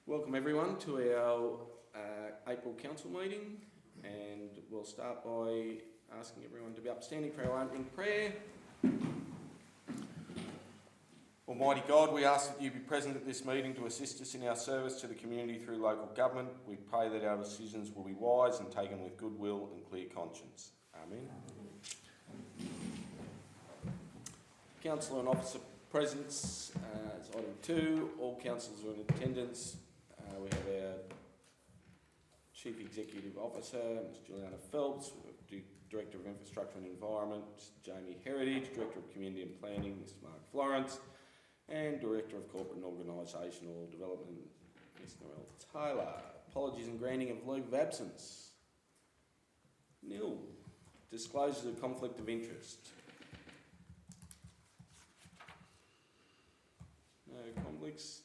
Welcome everyone to our April Council meeting, and we'll start by asking everyone to be upstanding for our opening prayer. Almighty God, we ask that you be present at this meeting to assist us in our service to the community through local government. We pray that our decisions will be wise and taken with goodwill and clear conscience. Amen. Councillor and officer presence is item 2. All councillors are in attendance. We have our Chief Executive Officer, Ms Juliana Phelps, Director of Infrastructure and Environment, Jamie Heritage, Director of Community and Planning, Mr Mark Florence, and Director of Corporate and Organisational Development, Ms Narelle Taylor. Apologies and granting of leave of absence. Nil. Disclosures of conflict of interest. No conflicts.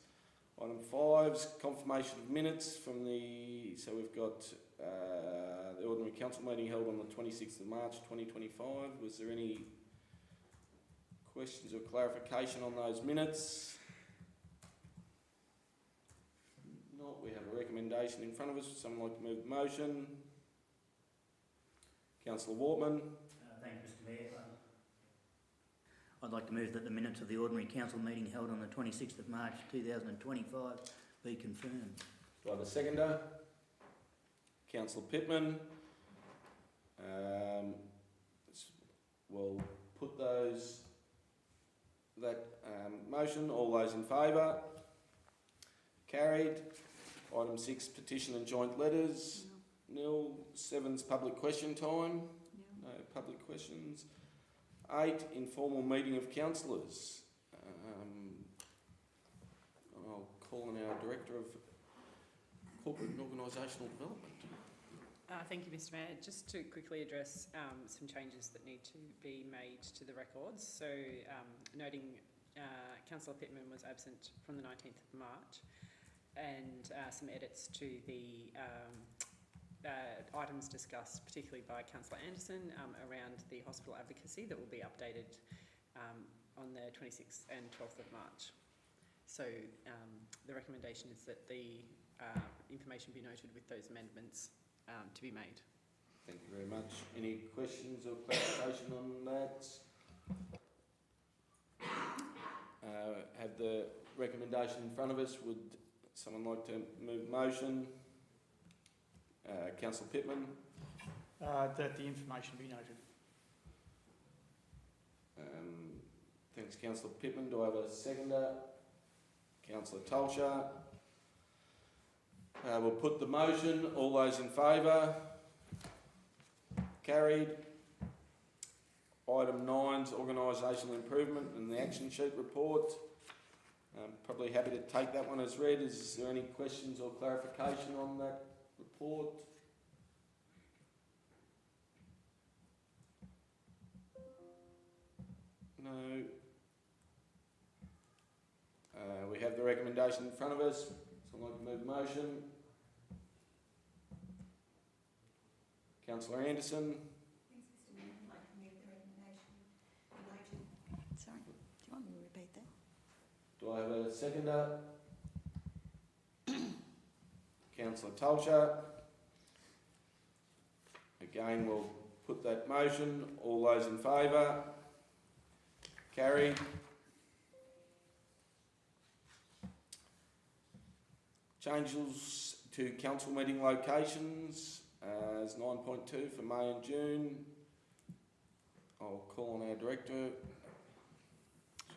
Item 5 is confirmation of minutes from so we've got the Ordinary Council meeting held on the 26th of March 2025. Was there any questions or clarification on those minutes? Not. We have a recommendation in front of us. Would someone like to move the motion? Councillor Wortman. Thank you, Mr Mayor. I'd like to move that the minutes of the Ordinary Council meeting held on the 26th of March 2025 be confirmed. Do I have a seconder? Councillor Pittman. We'll put that motion. All those in favour? Carried. Item 6, petition and joint letters. Nil. 7's public question time. No public questions. 8, informal meeting of councillors. I'll call on our Director of Corporate and Organisational Development. Thank you, Mr Mayor. Just to quickly address some changes that need to be made to the records. So noting Councillor Pittman was absent from the 19th of March, and some edits to the items discussed, particularly by Councillor Anderson, around the hospital advocacy that will be updated on the 26th and 12th of March. So the recommendation is that the information be noted with those amendments to be made. Thank you very much. Any questions or clarification on that? Have the recommendation in front of us. Would someone like to move the motion? Councillor Pittman. That the information be noted. Thanks, Councillor Pittman. Do I have a seconder? Councillor Tulcher. We'll put the motion. All those in favour? Carried. Item 9's organisational improvement and the action sheet report. Probably happy to take that one as read. Is there any questions or clarification on that report? No. We have the recommendation in front of us. Someone like to move the motion? Councillor Anderson. Thanks, Mr Mayor. I'd like to move the recommendation be noted. Sorry, do you want me to repeat that? Do I have a seconder? Councillor Tulcher. Again, we'll put that motion. All those in favour? Carried. Changes to council meeting locations is 9.2 for May and June. I'll call on our Director.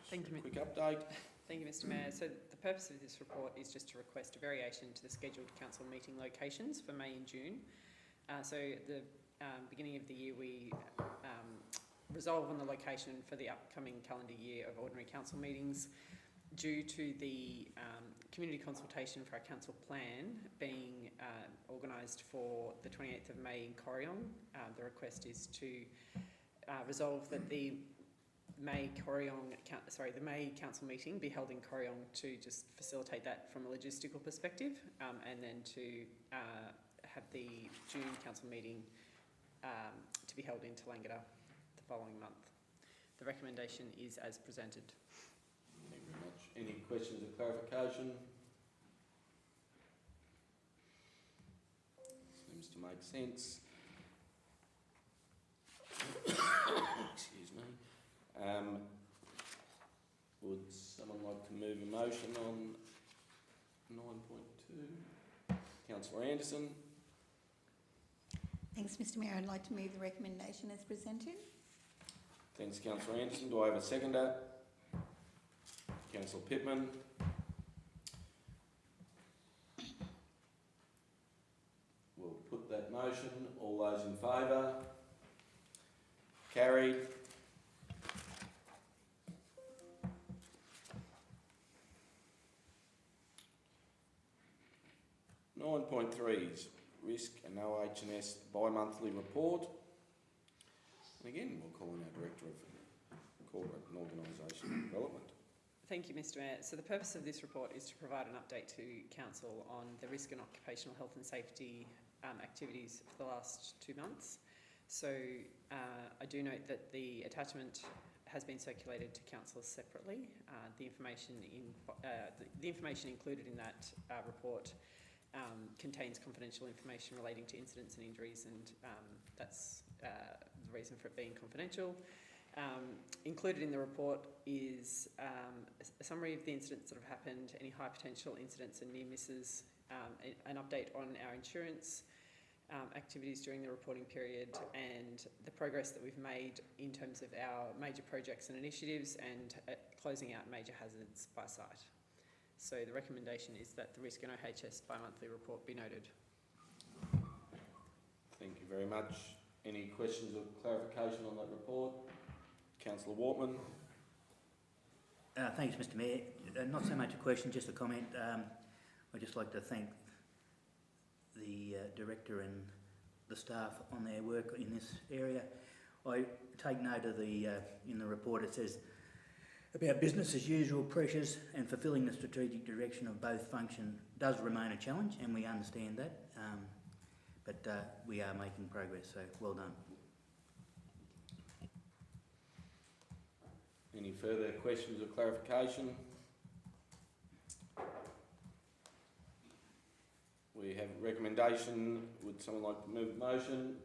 Thank you. Quick update. Thank you, Mr Mayor. So the purpose of this report is just to request a variation to the scheduled council meeting locations for May and June. So at the beginning of the year, we resolve on the location for the upcoming calendar year of ordinary council meetings. Due to the community consultation for our council plan being organised for the 28th of May in Corryong, the request is to resolve that the May council meeting be held in Corryong to just facilitate that from a logistical perspective, and then to have the June council meeting to be held in Tallangatta the following month. The recommendation is as presented. Thank you very much. Any questions or clarification? to make sense. Excuse me. Would someone like to move a motion on 9.2? Councillor Anderson. Thanks, Mr Mayor. I'd like to move the recommendation as presented. Thanks, Councillor Anderson. Do I have a seconder? Councillor Pittman. We'll put that motion. All those in favour? Carried. 9.3 is Risk and OH&S bi-monthly report. And again, we'll call on our Director of Corporate and Organisational Development. Thank you, Mr Mayor. So the purpose of this report is to provide an update to Council on the risk and occupational health and safety activities for the last 2 months. So I do note that the attachment has been circulated to councillors separately. The information included in that report contains confidential information relating to incidents and injuries, and that's the reason for it being confidential. Included in the report is a summary of the incidents that have happened, any high potential incidents and near misses, an update on our insurance activities during the reporting period, and the progress that we've made in terms of our major projects and initiatives, and closing out major hazards by site. So the recommendation is that the Risk and OHS bi-monthly report be noted. Thank you very much. Any questions or clarification on that report? Councillor Wortman. Thanks, Mr Mayor. Not so much a question, just a comment. I'd just like to thank the Director and the staff on their work in this area. I take note of the, in the report it says, about business as usual pressures and fulfilling the strategic direction of both function does remain a challenge, and we understand that, but we are making progress, so well done. Any further questions or clarification? We have a recommendation. Would someone like to move the motion?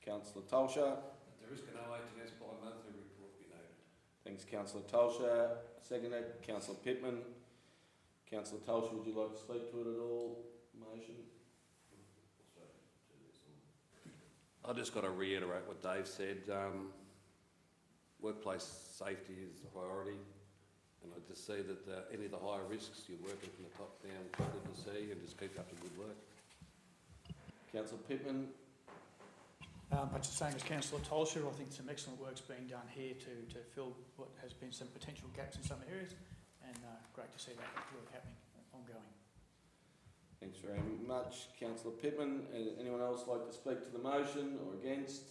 Councillor Tolsha. The Risk and OH&S bi-monthly report be noted. Thanks, Councillor Tolsha. Seconded, Councillor Pittman. Councillor Tolsha, would you like to speak to it at all? Motion. I just got to reiterate what Dave said. Workplace safety is a priority, and I just see that any of the higher risks you're working from the top down. It's good to see, and just keep up the good work. Councillor Pittman. Much the same as Councillor Tolsha. I think some excellent work's being done here to fill what has been some potential gaps in some areas, and great to see that work happening ongoing. Thanks very much, Councillor Pittman. Anyone else like to speak to the motion or against?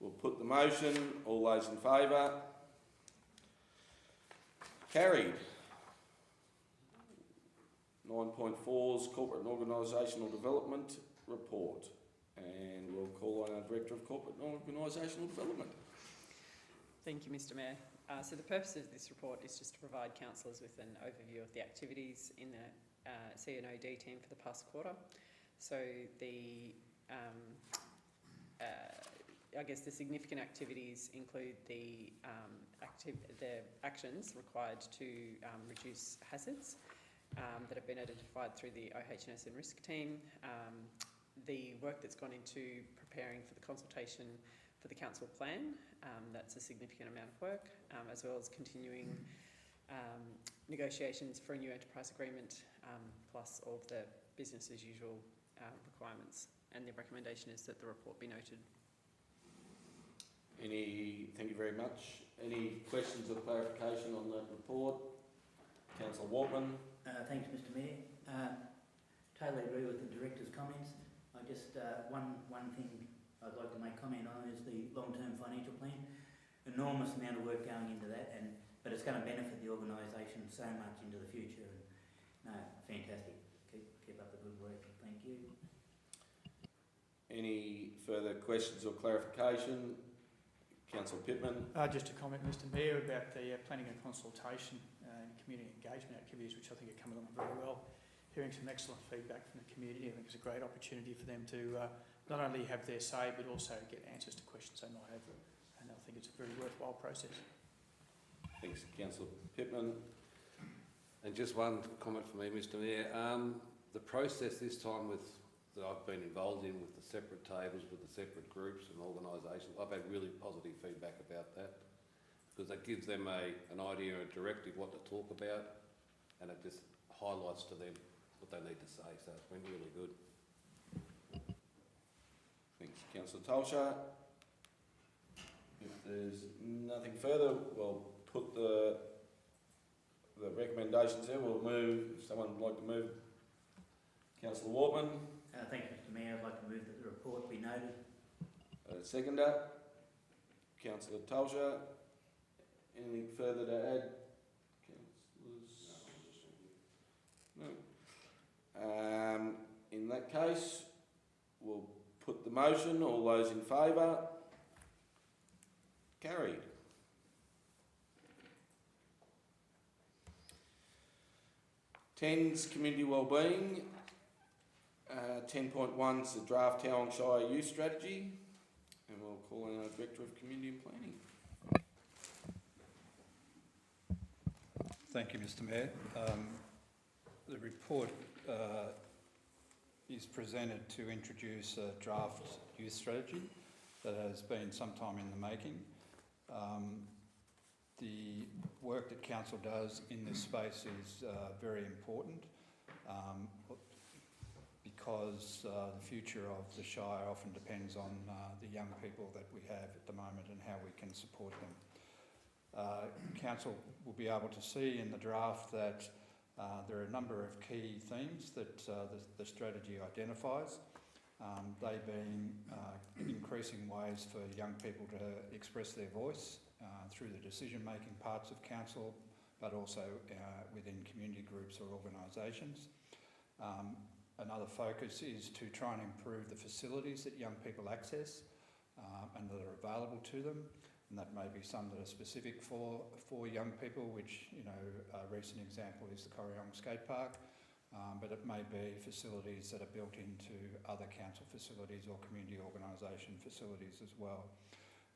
We'll put the motion. All those in favour? Carried. 9.4's Corporate and Organisational Development Report. And we'll call on our Director of Corporate and Organisational Development. Thank you, Mr Mayor. So the purpose of this report is just to provide councillors with an overview of the activities in the CNOD team for the past quarter. So the I guess the significant activities include the actions required to reduce hazards that have been identified through the OH&S and risk team, the work that's gone into preparing for the consultation for the council plan, that's a significant amount of work, as well as continuing negotiations for a new enterprise agreement, plus all of the business as usual requirements. And the recommendation is that the report be noted. Thank you very much. Any questions or clarification on that report? Councillor Wortman. Thanks, Mr Mayor. Totally agree with the Director's comments. I just, one thing I'd like to make comment on is the long-term financial plan. Enormous amount of work going into that, but it's going to benefit the organisation so much into the future. And, no, fantastic. Keep up the good work. Thank you. Any further questions or clarification? Councillor Pittman. Just to comment, Mr Mayor, about the planning and consultation and community engagement activities, which I think are coming along very well. hearing some excellent feedback from the community. I think it's a great opportunity for them to not only have their say, but also get answers to questions they might have. And I think it's a very worthwhile process. Thanks, Councillor Pittman. And just one comment from me, Mr Mayor. The process this time that I've been involved in with the separate tables, with the separate groups and organisations, I've had really positive feedback about that, because that gives them an idea and a directive what to talk about, and it just highlights to them what they need to say, so it's been really good. Thanks, Councillor Tolsha. If there's nothing further, we'll put the recommendations there. We'll move, if someone would like to move. Councillor Wortman, Thank you, Mr Mayor. I'd like to move that the report be noted. seconder. Councillor Tolsha. Anything further to add? Councillors? No. In that case, we'll put the motion. All those in favour? Carried. Ten's community wellbeing. 10.1 is the draft Towong Shire Youth Strategy, and we'll call in our Director of Community and Planning. Thank you, Mr Mayor. The report is presented to introduce a draft youth strategy that has been some time in the making. The work that Council does in this space is very important because the future of the Shire often depends on the young people that we have at the moment and how we can support them. Council will be able to see in the draft that there are a number of key themes that the strategy identifies, they being increasing ways for young people to express their voice through the decision-making parts of Council, but also within community groups or organisations. Another focus is to try and improve the facilities that young people access and that are available to them. And that may be some that are specific for young people, which, you know, a recent example is the Corryong Skate Park, but it may be facilities that are built into other council facilities or community organisation facilities as well.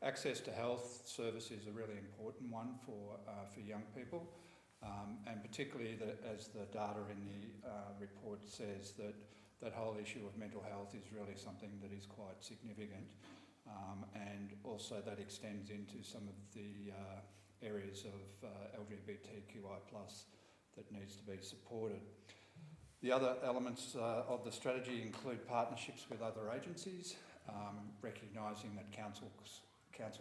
Access to health service is a really important one for young people, and particularly as the data in the report says that whole issue of mental health is really something that is quite significant. And also that extends into some of the areas of LGBTQI+ that needs to be supported. The other elements of the strategy include partnerships with other agencies, recognising that council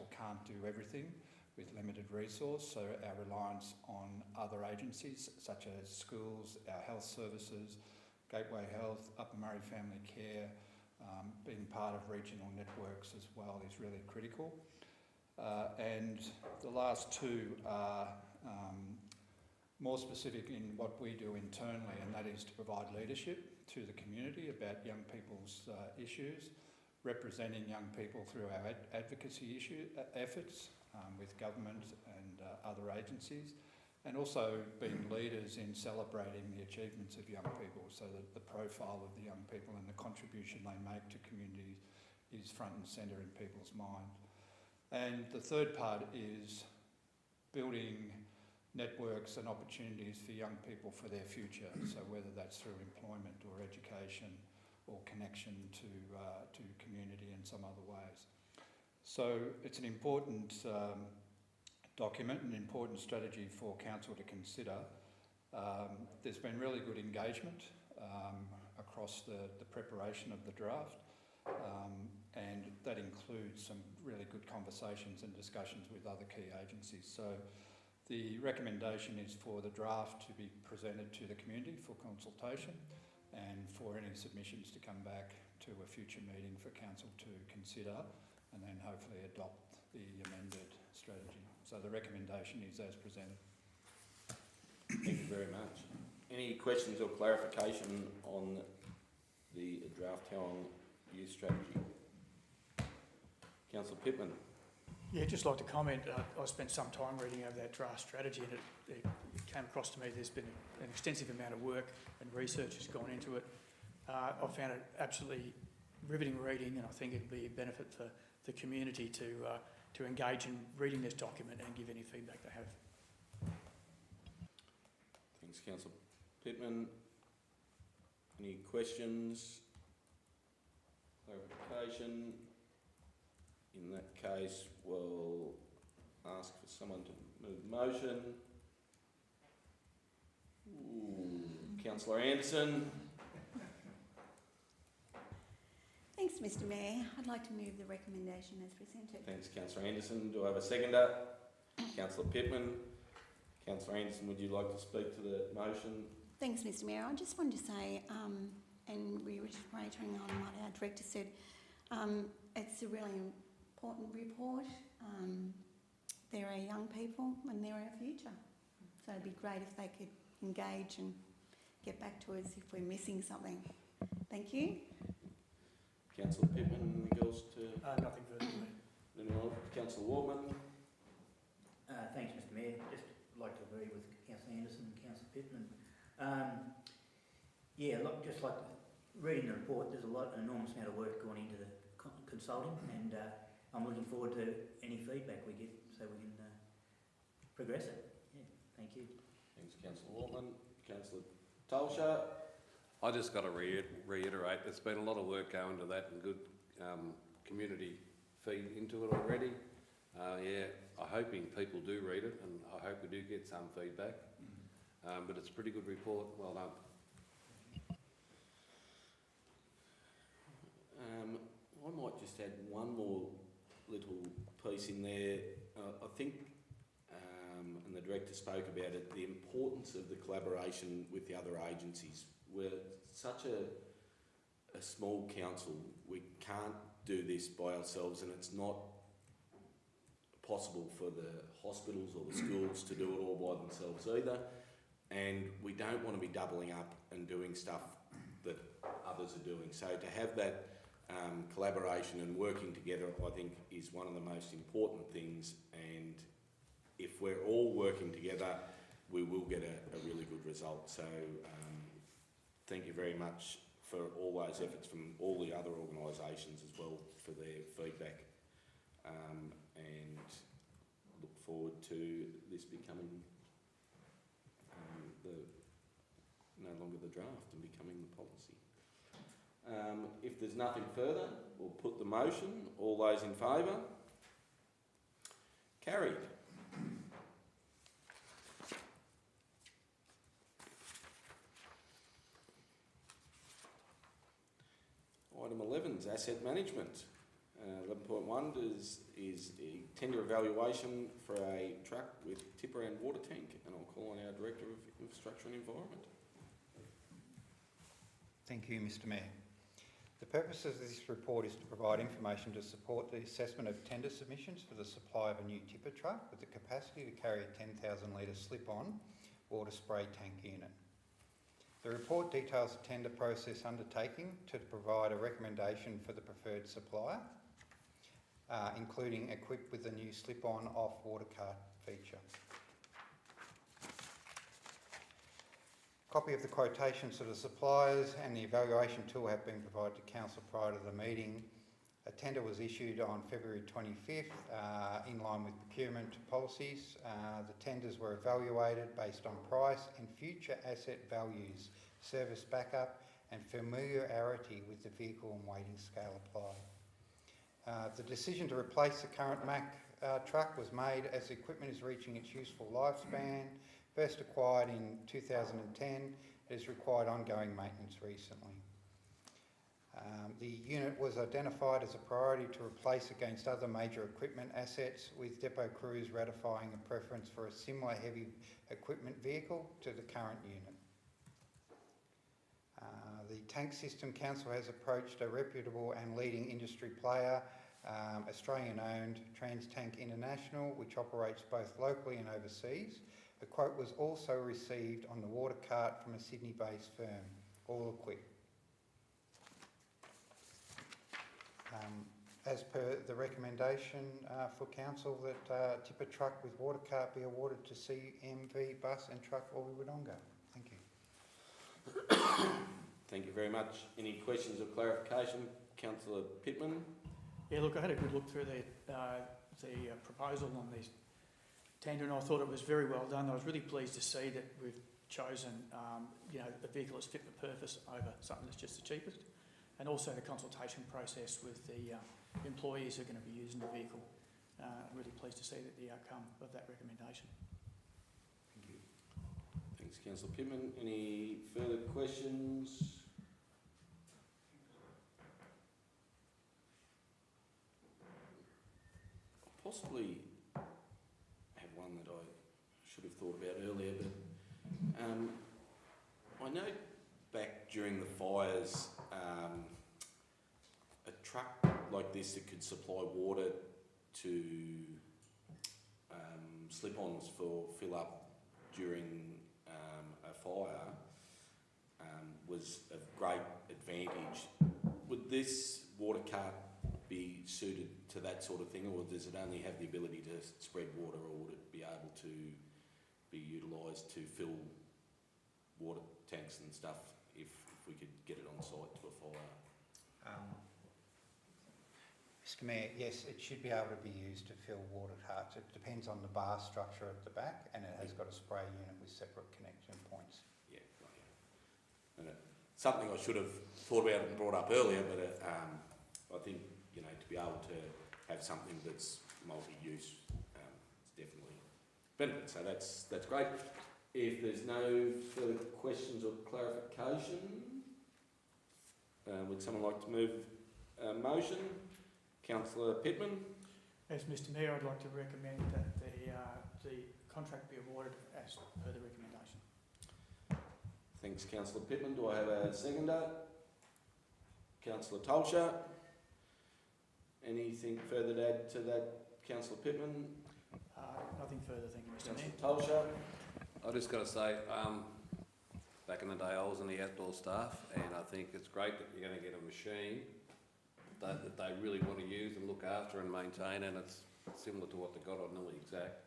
can't do everything with limited resource, so our reliance on other agencies such as schools, our health services, Gateway Health, Upper Murray Family Care, being part of regional networks as well is really critical. And the last two are more specific in what we do internally, and that is to provide leadership to the community about young people's issues, representing young people through our advocacy efforts with government and other agencies, and also being leaders in celebrating the achievements of young people, so that the profile of the young people and the contribution they make to communities is front and centre in people's mind. And the third part is building networks and opportunities for young people for their future, so whether that's through employment or education or connection to community in some other ways. So it's an important document, an important strategy for Council to consider. There's been really good engagement across the preparation of the draft, and that includes some really good conversations and discussions with other key agencies. So the recommendation is for the draft to be presented to the community for consultation and for any submissions to come back to a future meeting for Council to consider and then hopefully adopt the amended strategy. So the recommendation is as presented. Thank you very much. Any questions or clarification on the draft Towong Youth Strategy? Councillor Pittman. Yeah, just like to comment, I spent some time reading over that draft strategy, and it came across to me there's been an extensive amount of work and research has gone into it. I found it absolutely riveting reading, and I think it'd be a benefit for the community to engage in reading this document and give any feedback they have. Thanks, Councillor Pittman. Any questions? Clarification? In that case, we'll ask for someone to move the motion. Councillor Anderson. Thanks, Mr Mayor. I'd like to move the recommendation as presented. Thanks, Councillor Anderson. Do I have a seconder? Councillor Pittman. Councillor Anderson, would you like to speak to the motion? Thanks, Mr Mayor. I just wanted to say, and we were just reiterating on what our director said, it's a really important report. They're our young people and they're our future. So it'd be great if they could engage and get back to us if we're missing something. Thank you. Councillor Pittman, anything else to... Nothing further. Anyone? Councillor Waltman. Thanks, Mr Mayor. Just like to agree with Councillor Anderson and Councillor Pittman. Yeah, look, just like reading the report, there's an enormous amount of work gone into the consulting, and I'm looking forward to any feedback we get so we can progress it. Yeah, thank you. Thanks, Councillor Waltman. Councillor Tolsha. I just got to reiterate, there's been a lot of work going to that and good community feed into it already. Yeah, I'm hoping people do read it, and I hope we do get some feedback. But it's a pretty good report. Well done. I might just add one more little piece in there. I think, and the director spoke about it, the importance of the collaboration with the other agencies. We're such a small council, we can't do this by ourselves, and it's not possible for the hospitals or the schools to do it all by themselves either. And we don't want to be doubling up and doing stuff that others are doing. So to have that collaboration and working together, I think, is one of the most important things. And if we're all working together, we will get a really good result. So thank you very much for all those efforts from all the other organisations as well for their feedback. And look forward to this becoming no longer the draft and becoming the policy. If there's nothing further, we'll put the motion. All those in favour? Carried. Item 11 is asset management. 11.1 is a tender evaluation for a truck with tipper and water tank, and I'll call on our Director of Infrastructure and Environment. Thank you, Mr Mayor. The purpose of this report is to provide information to support the assessment of tender submissions for the supply of a new tipper truck with the capacity to carry a 10,000 litre slip-on water spray tank unit. The report details the tender process undertaking to provide a recommendation for the preferred supplier, including equipped with the new slip-on off water cart feature. Copy of the quotations to the suppliers and the evaluation tool have been provided to Council prior to the meeting. A tender was issued on February 25th in line with procurement policies. The tenders were evaluated based on price and future asset values, service backup and familiarity with the vehicle and weighting scale applied. The decision to replace the current Mack truck was made as the equipment is reaching its useful lifespan. First acquired in 2010, it has required ongoing maintenance recently. The unit was identified as a priority to replace against other major equipment assets, with depot crews ratifying a preference for a similar heavy equipment vehicle to the current unit. The Tank System Council has approached a reputable and leading industry player, Australian-owned TransTank International, which operates both locally and overseas. A quote was also received on the water cart from a Sydney-based firm, All Equip. as per the recommendation for council that tipper truck with water cart be awarded to CMV Bus and Truck Ori Wodonga. Thank you. Thank you very much. Any questions or clarification? Councillor Pittman? Yeah, look, I had a good look through the proposal on this tender, and I thought it was very well done. I was really pleased to see that we've chosen, a vehicle that's fit for purpose over something that's just the cheapest, and also the consultation process with the employees who are going to be using the vehicle. I'm really pleased to see that the outcome of that recommendation. Thank you. Thanks, Councillor Pittman. Any further questions? Possibly have one that I should have thought about earlier, but I know back during the fires, a truck like this that could supply water to slip-ons for fill up during a fire was of great advantage. Would this water cart be suited to that sort of thing, or does it only have the ability to spread water, or would it be able to be utilised to fill water tanks and stuff if we could get it on site to a fire? Mr Mayor, yes, it should be able to be used to fill water carts. It depends on the bar structure at the back, and it has got a spray unit with separate connection points. Yeah, right, yeah. And something I should have thought about and brought up earlier, but I think, to be able to have something that's multi-use, it's definitely benefit. So that's great. If there's no further questions or clarification, would someone like to move a motion? Councillor Pittman? As Mr Mayor, I'd like to recommend that the contract be awarded as per the recommendation. Thanks, Councillor Pittman. Do I have a seconder? Councillor Tolsha? Anything further to add to that, Councillor Pittman? Nothing further, thank you, Mr Mayor. Councillor Tolsha? I just got to say, back in the day I was in the outdoor staff, and I think it's great that you're going to get a machine that they really want to use and look after and maintain, and it's similar to what they got on Nearly Exact.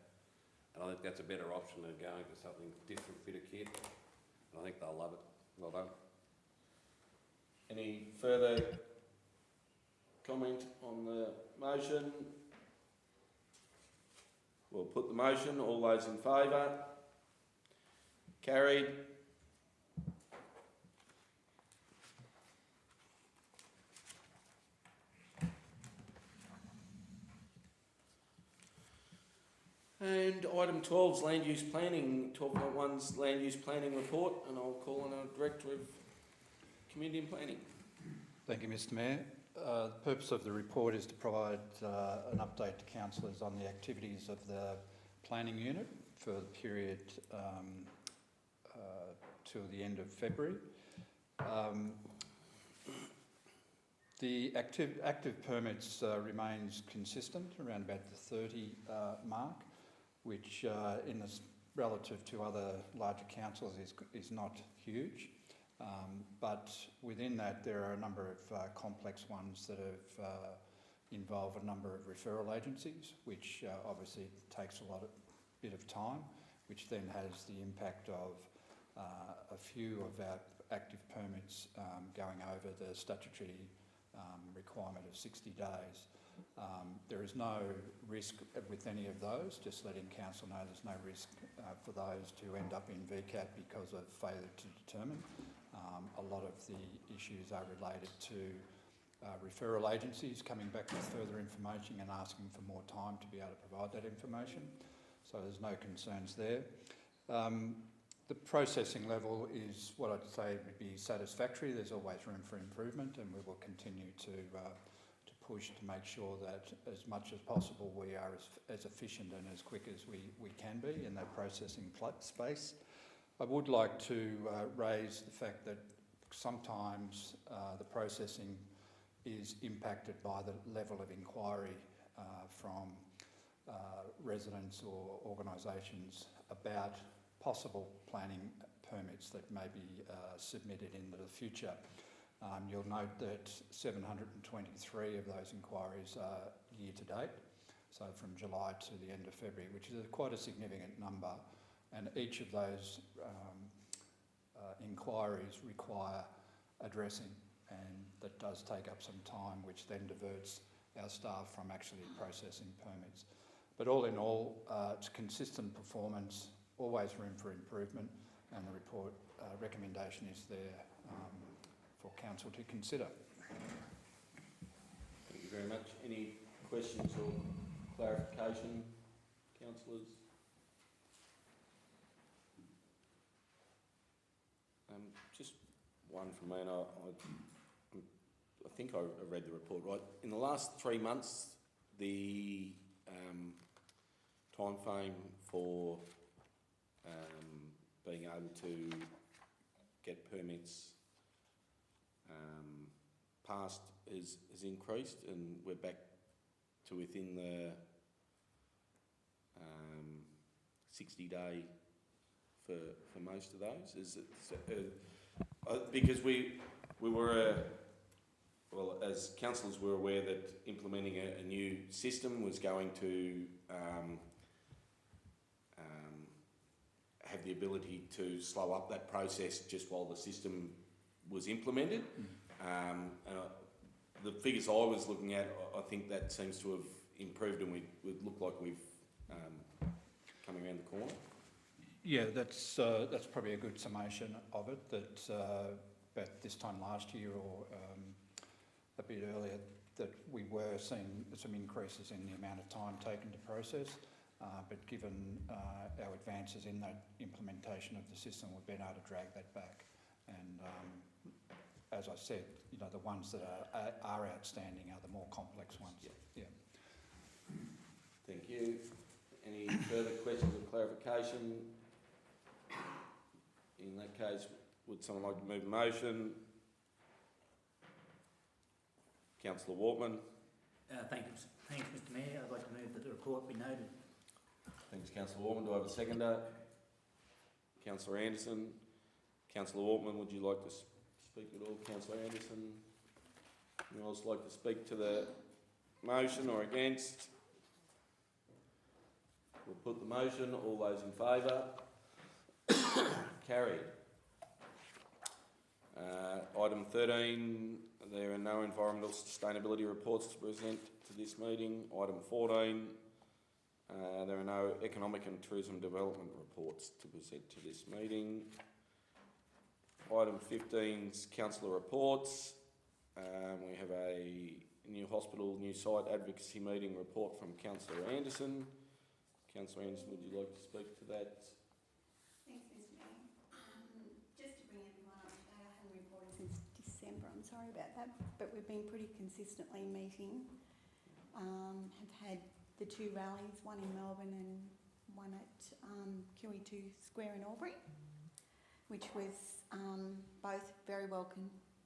And I think that's a better option than going to something different, fit a kit. And I think they'll love it. Well done. Any further comment on the motion? We'll put the motion. All those in favour? Carried. And item 12's land use planning, 12.1's land use planning report, and I'll call on our Director of Community and Planning. Thank you, Mr Mayor. The purpose of the report is to provide an update to councillors on the activities of the planning unit for the period till the end of February. The active permits remains consistent around about the 30 mark, which in this relative to other larger councils is not huge. But within that, there are a number of complex ones that have involve a number of referral agencies, which obviously takes a bit of time, which then has the impact of a few of our active permits going over the statutory requirement of 60 days. There is no risk with any of those, just letting council know there's no risk for those to end up in VCAT because of failure to determine. A lot of the issues are related to referral agencies coming back with further information and asking for more time to be able to provide that information. So there's no concerns there. The processing level is what I'd say would be satisfactory. There's always room for improvement, and we will continue to push to make sure that as much as possible we are as efficient and as quick as we can be in that processing space. I would like to raise the fact that sometimes the processing is impacted by the level of inquiry from residents or organisations about possible planning permits that may be submitted in the future. You'll note that 723 of those inquiries are year to date, so from July to the end of February, which is quite a significant number, and each of those inquiries require addressing, and that does take up some time, which then diverts our staff from actually processing permits. But all in all, it's consistent performance, always room for improvement, and the report recommendation is there for council to consider. Thank you very much. Any questions or clarification, councillors? Just one from me, and I think I read the report right. In the last 3 months, the time frame for being able to get permits passed has increased, and we're back to within the 60-day for most of those. Is it because we were well, as councillors, we're aware that implementing a new system was going to have the ability to slow up that process just while the system was implemented. The figures I was looking at, I think that seems to have improved, and we look like we've come around the corner. Yeah, that's probably a good summation of it, that about this time last year or a bit earlier, that we were seeing some increases in the amount of time taken to process, but given our advances in that implementation of the system, we've been able to drag that back. And as I said, you know, the ones that are outstanding are the more complex ones. Yeah. Thank you. Any further questions or clarification? In that case, would someone like to move a motion? Councillor Wortman. Thanks, Mr Mayor. I'd like to move that the report be noted. Thanks, Councillor Wortman. Do I have a seconder? Councillor Anderson. Councillor Wortman, would you like to speak at all? Councillor Anderson. Anyone else like to speak to the motion or against? We'll put the motion. All those in favour? Carried. Item 13, there are no environmental sustainability reports to present to this meeting. Item 14, there are no economic and tourism development reports to present to this meeting. Item 15 is councillor reports. We have a new hospital, new site advocacy meeting report from Councillor Anderson. Councillor Anderson, would you like to speak to that? Thanks, Mr Mayor. Just to bring everyone up to date, I haven't reported since December, I'm sorry about that, but we've been pretty consistently meeting. Have had the 2 rallies, one in Melbourne and one at QE2 Square in Albury, which was both very well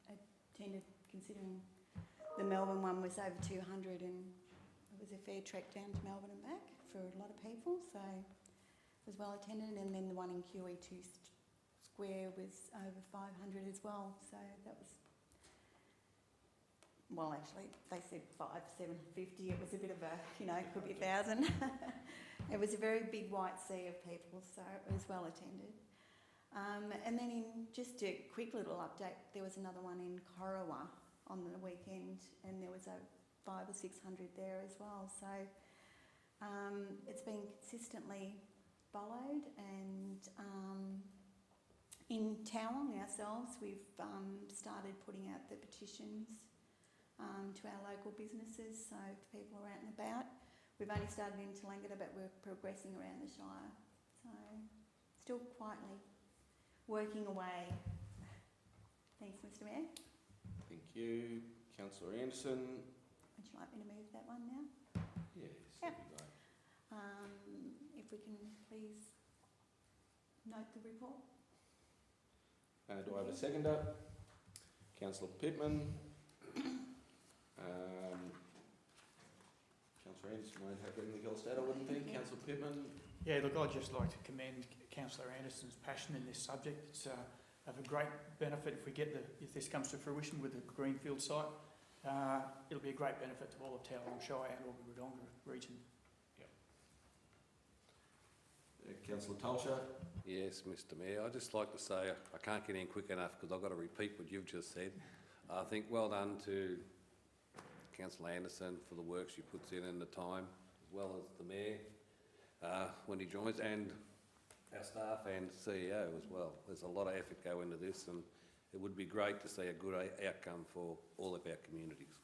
attended, considering the Melbourne one was over 200 and it was a fair trek down to Melbourne and back for a lot of people, so it was well attended. And then the one in QE2 Square was over 500 as well, so that was, well, actually they said 750. It was a bit of a, you know, it could be 1,000. It was a very big white sea of people, so it was well attended. And then in just a quick little update, there was another one in Corowa on the weekend, and there was 500 or 600 there as well. So it's been consistently followed, and in Towong ourselves, we've started putting out the petitions to our local businesses, so if people are out and about. We've only started in Tallangatta, but we're progressing around the Shire, so still quietly working away. Thanks, Mr Mayor. Thank you. Councillor Anderson. Would you like me to move that one now? Yes. Yep. that'd be great. If we can please note the report. Do I have a seconder? Councillor Pittman. Councillor Anderson won't have anything else to add, I wouldn't think. Councillor Pittman. Yeah, look, I'd just like to commend Councillor Anderson's passion in this subject. It's have a great benefit if this comes to fruition with the Greenfield site. It'll be a great benefit to all of Tauranga Shire and Albury-Wodonga region. Councillor Tolsha. Yes, Mr Mayor, I'd just like to say I can't get in quick enough because I've got to repeat what you've just said. I think well done to Councillor Anderson for the work she puts in and the time, as well as the Mayor when he joins, and our staff and CEO as well. There's a lot of effort go into this, and it would be great to see a good outcome for all of our communities.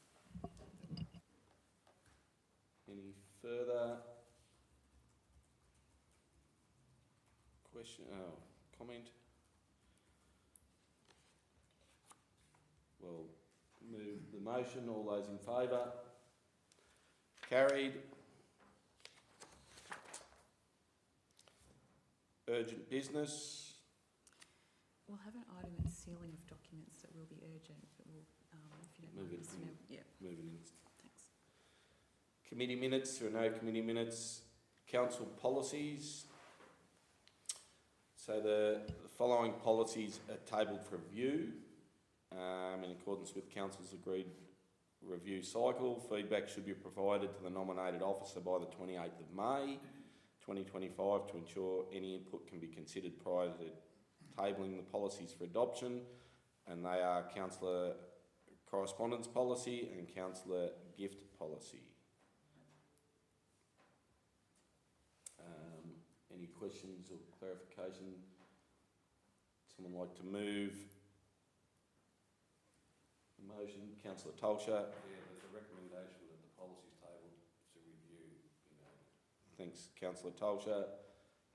Any further question, comment? Well, move the motion. All those in favour? Carried. Urgent business. We'll have an item at sealing of documents that will be urgent, but we'll, if you don't Move mind, it Mr. in. Mayor. Yeah, Moving in. thanks. Committee minutes. There are no committee minutes. Council policies. So the following policies are tabled for review in accordance with Council's agreed review cycle. Feedback should be provided to the nominated officer by the 28th of May 2025 to ensure any input can be considered prior to tabling the policies for adoption, and they are Councillor Correspondence Policy and Councillor Gift Policy. Any questions or clarification? Someone like to move the motion? Councillor Tolsha. Yeah, there's a recommendation that the policy's tabled to review. Thanks, Councillor Tolsha.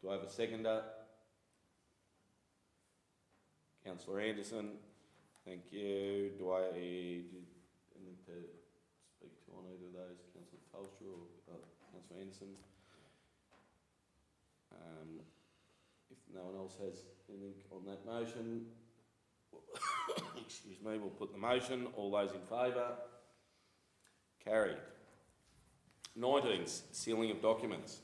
Do I have a seconder? Councillor Anderson. Thank you. Do I need to speak to on either of those, Councillor Tolsha or Councillor Anderson? If no one else has anything on that motion, excuse me, we'll put the motion. All those in favour? Carried. 19, sealing of documents.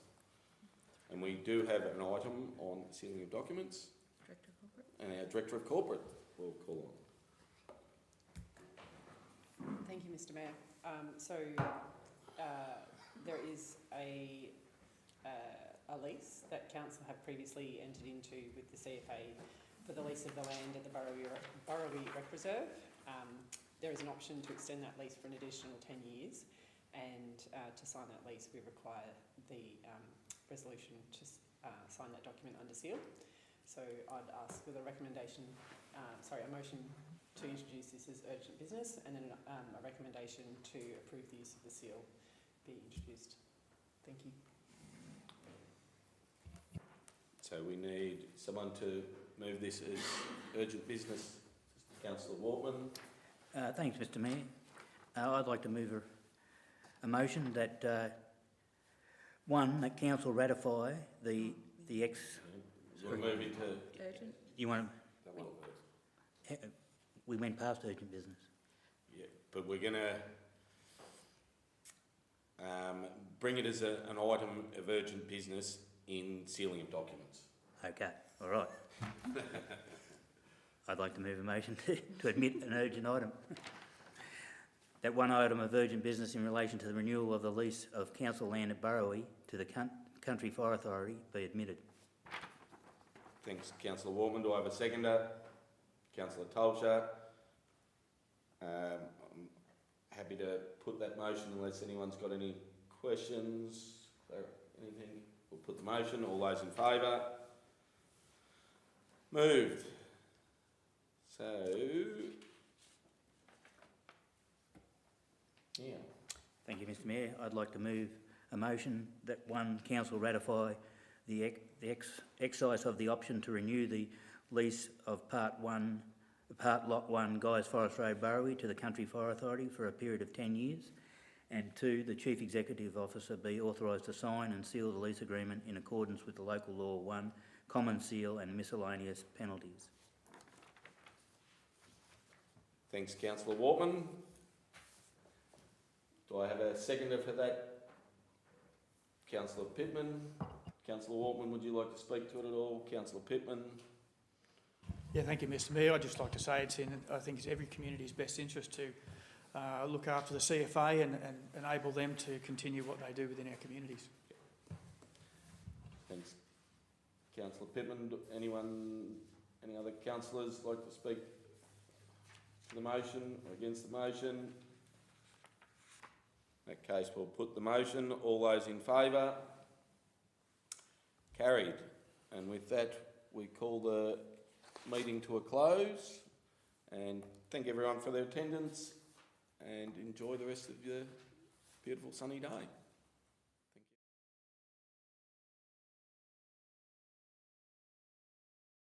And we do have an item on sealing of documents. Director of Corporate. And our Director of Corporate will call on. Thank you, Mr. Mayor. There is a lease that Council have previously entered into with the CFA for the lease of the land at the Burrawi Rec Reserve. There is an option to extend that lease for an additional 10 years, and to sign that lease we require the resolution to sign that document under seal. So I'd ask for the recommendation, a motion to introduce this as urgent business, and then a recommendation to approve the use of the seal be introduced. Thank you. So we need someone to move this as urgent business. Councillor Wortman. Thanks, Mr. Mayor. I'd like to move a motion that that council ratify the ex. We'll move into. Urgent. You want That one first. we went past urgent business. Yeah, but we're going to bring it as an item of urgent business in sealing of documents. Okay, all right. I'd like to move a motion to admit an urgent item. That one item of urgent business in relation to the renewal of the lease of council land at Burrawi to the Country Fire Authority be admitted. Thanks, Councillor Wortman. Do I have a seconder? Councillor Tolsha. I'm happy to put that motion unless anyone's got any questions or anything. We'll put the motion. All those in favour? Moved. So, yeah. Thank you, Mr. Mayor. I'd like to move a motion that one council ratify the exercise of the option to renew the lease of Part Lot 1 Guy's Forest Road, Burrawi to the Country Fire Authority for a period of 10 years, and 2, the Chief Executive Officer be authorised to sign and seal the lease agreement in accordance with the Local Law 1, Common Seal and miscellaneous penalties. Thanks, Councillor Wortman. Do I have a seconder for that? Councillor Pittman. Councillor Wortman, would you like to speak to it at all? Councillor Pittman. Yeah, thank you, Mr Mayor. I'd just like to say I think it's every community's best interest to look after the CFA and enable them to continue what they do within our communities. Thanks, Councillor Pittman. Any other councillors like to speak to the motion or against the motion? In that case, we'll put the motion. All those in favour? Carried. And with that, we call the meeting to a close, and thank everyone for their attendance, and enjoy the rest of your beautiful sunny day.